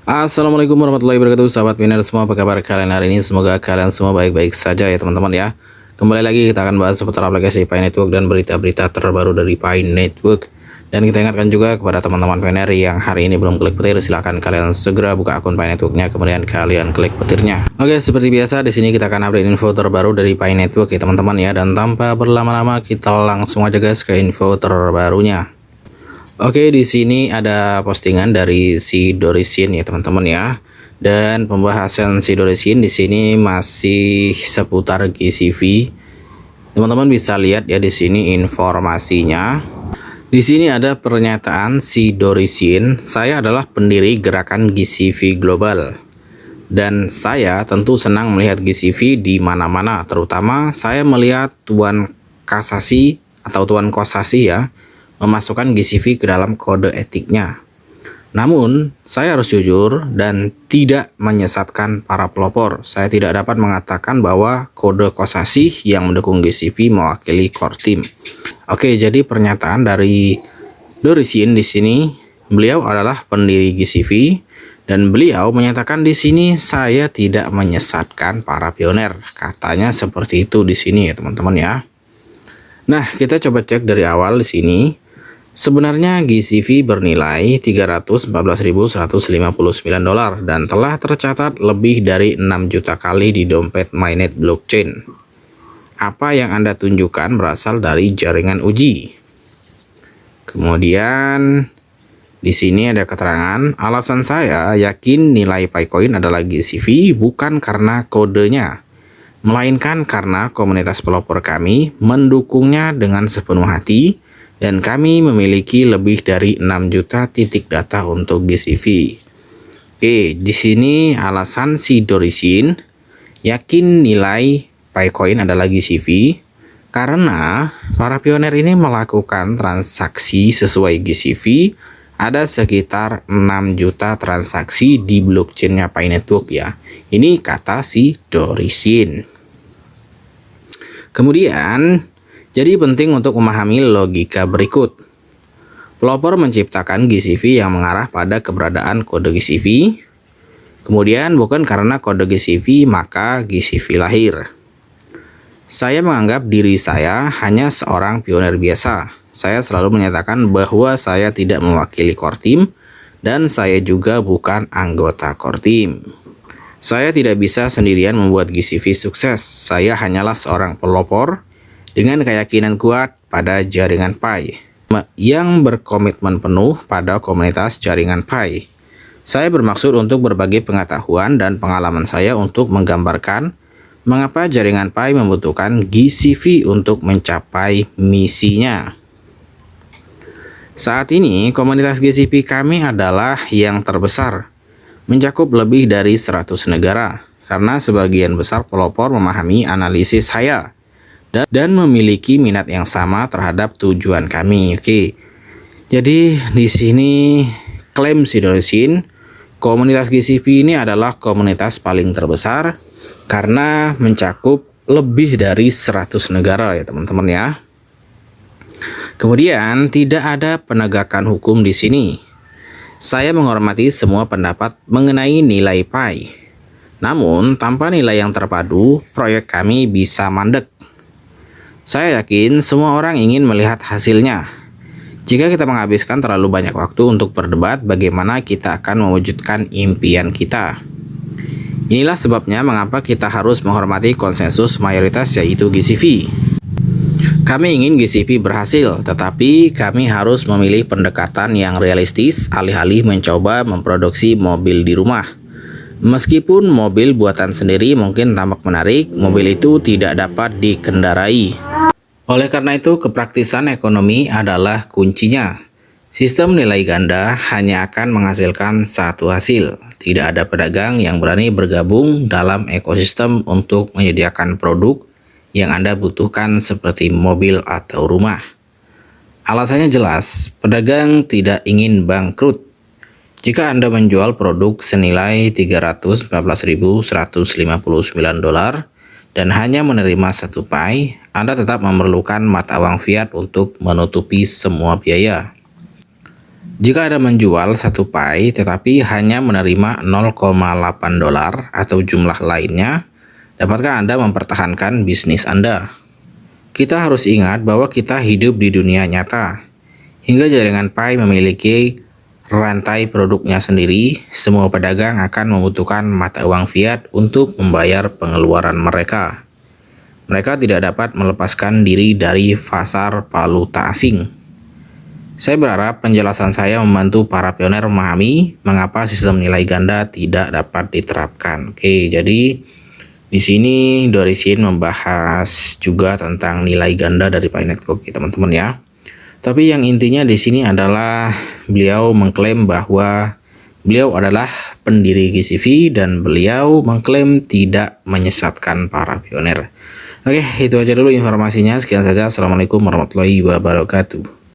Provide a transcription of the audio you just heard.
Assalamualaikum warahmatullahi wabarakatuh, sahabat miner semua, apa kabar kalian hari ini? Semoga kalian semua baik-baik saja ya teman-teman ya. Kembali lagi kita akan bahas seputar aplikasi Pi Network dan berita-berita terbaru dari Pi Network. Dan kita ingatkan juga kepada teman-teman miner yang hari ini belum klik petir, silahkan kalian segera buka akun Pi Networknya, kemudian kalian klik petirnya. Oke, seperti biasa di sini kita akan update info terbaru dari Pi Network ya teman-teman ya. Dan tanpa berlama-lama kita langsung aja guys ke info terbarunya. Oke, di sini ada postingan dari si Dorisin ya teman-teman ya. Dan pembahasan si Dorisin di sini masih seputar GCV. Teman-teman bisa lihat ya di sini informasinya. Di sini ada pernyataan si Dorisin, saya adalah pendiri gerakan GCV global. Dan saya tentu senang melihat GCV di mana-mana, terutama saya melihat Tuan Kasasi atau Tuan Kosasi ya, memasukkan GCV ke dalam kode etiknya. Namun, saya harus jujur dan tidak menyesatkan para pelopor. Saya tidak dapat mengatakan bahwa kode Kosasi yang mendukung GCV mewakili core team. Oke, jadi pernyataan dari Dorisin di sini, beliau adalah pendiri GCV dan beliau menyatakan di sini saya tidak menyesatkan para pioner. Katanya seperti itu di sini ya teman-teman ya. Nah, kita coba cek dari awal di sini. Sebenarnya GCV bernilai $314.159 dan telah tercatat lebih dari 6 juta kali di dompet mainnet blockchain. Apa yang Anda tunjukkan berasal dari jaringan uji. Kemudian di sini ada keterangan, alasan saya yakin nilai Picoin adalah GCV bukan karena kodenya, melainkan karena komunitas pelopor kami mendukungnya dengan sepenuh hati. Dan kami memiliki lebih dari 6 juta titik data untuk GCV. Oke, di sini alasan si Dorisin yakin nilai Picoin adalah GCV karena para pioner ini melakukan transaksi sesuai GCV. Ada sekitar 6 juta transaksi di blockchainnya Pi Network ya. Ini kata si Dorisin. Kemudian jadi penting untuk memahami logika berikut. Pelopor menciptakan GCV yang mengarah pada keberadaan kode GCV. Kemudian bukan karena kode GCV maka GCV lahir. Saya menganggap diri saya hanya seorang pioner biasa. Saya selalu menyatakan bahwa saya tidak mewakili core team dan saya juga bukan anggota core team. Saya tidak bisa sendirian membuat GCV sukses. Saya hanyalah seorang pelopor dengan keyakinan kuat pada jaringan Pi yang berkomitmen penuh pada komunitas jaringan Pi. Saya bermaksud untuk berbagi pengetahuan dan pengalaman saya untuk menggambarkan mengapa jaringan Pi membutuhkan GCV untuk mencapai misinya. Saat ini komunitas GCV kami adalah yang terbesar, mencakup lebih dari 100 negara, karena sebagian besar pelopor memahami analisis saya dan memiliki minat yang sama terhadap tujuan kami. Oke. Jadi di sini klaim si Dorisin, komunitas GCV ini adalah komunitas paling terbesar karena mencakup lebih dari 100 negara ya teman-teman ya. Kemudian tidak ada penegakan hukum di sini. Saya menghormati semua pendapat mengenai nilai Pi. Namun tanpa nilai yang terpadu, proyek kami bisa mandek. Saya yakin semua orang ingin melihat hasilnya. Jika kita menghabiskan terlalu banyak waktu untuk berdebat bagaimana kita akan mewujudkan impian kita. Inilah sebabnya mengapa kita harus menghormati konsensus mayoritas yaitu GCV. Kami ingin GCV berhasil, tetapi kami harus memilih pendekatan yang realistis alih-alih mencoba memproduksi mobil di rumah. Meskipun mobil buatan sendiri mungkin tampak menarik, mobil itu tidak dapat dikendarai. Oleh karena itu, kepraktisan ekonomi adalah kuncinya. Sistem nilai ganda hanya akan menghasilkan satu hasil. Tidak ada pedagang yang berani bergabung dalam ekosistem untuk menyediakan produk yang Anda butuhkan seperti mobil atau rumah. Alasannya jelas, pedagang tidak ingin bangkrut. Jika Anda menjual produk senilai $314.159 dan hanya menerima 1 Pi, Anda tetap memerlukan mata uang fiat untuk menutupi semua biaya. Jika Anda menjual satu Pi tetapi hanya menerima 0,8 dolar atau jumlah lainnya, dapatkah Anda mempertahankan bisnis Anda? Kita harus ingat bahwa kita hidup di dunia nyata. Hingga jaringan Pi memiliki rantai produknya sendiri, semua pedagang akan membutuhkan mata uang fiat untuk membayar pengeluaran mereka. Mereka tidak dapat melepaskan diri dari pasar valuta asing. Saya berharap penjelasan saya membantu para pioner memahami mengapa sistem nilai ganda tidak dapat diterapkan. Oke, jadi di sini Dorisin membahas juga tentang nilai ganda dari Pi Network, ya teman-teman ya. Tapi yang intinya di sini adalah beliau mengklaim bahwa beliau adalah pendiri GCV dan beliau mengklaim tidak menyesatkan para pioner. Oke, itu aja dulu informasinya. Sekian saja. Assalamualaikum warahmatullahi wabarakatuh.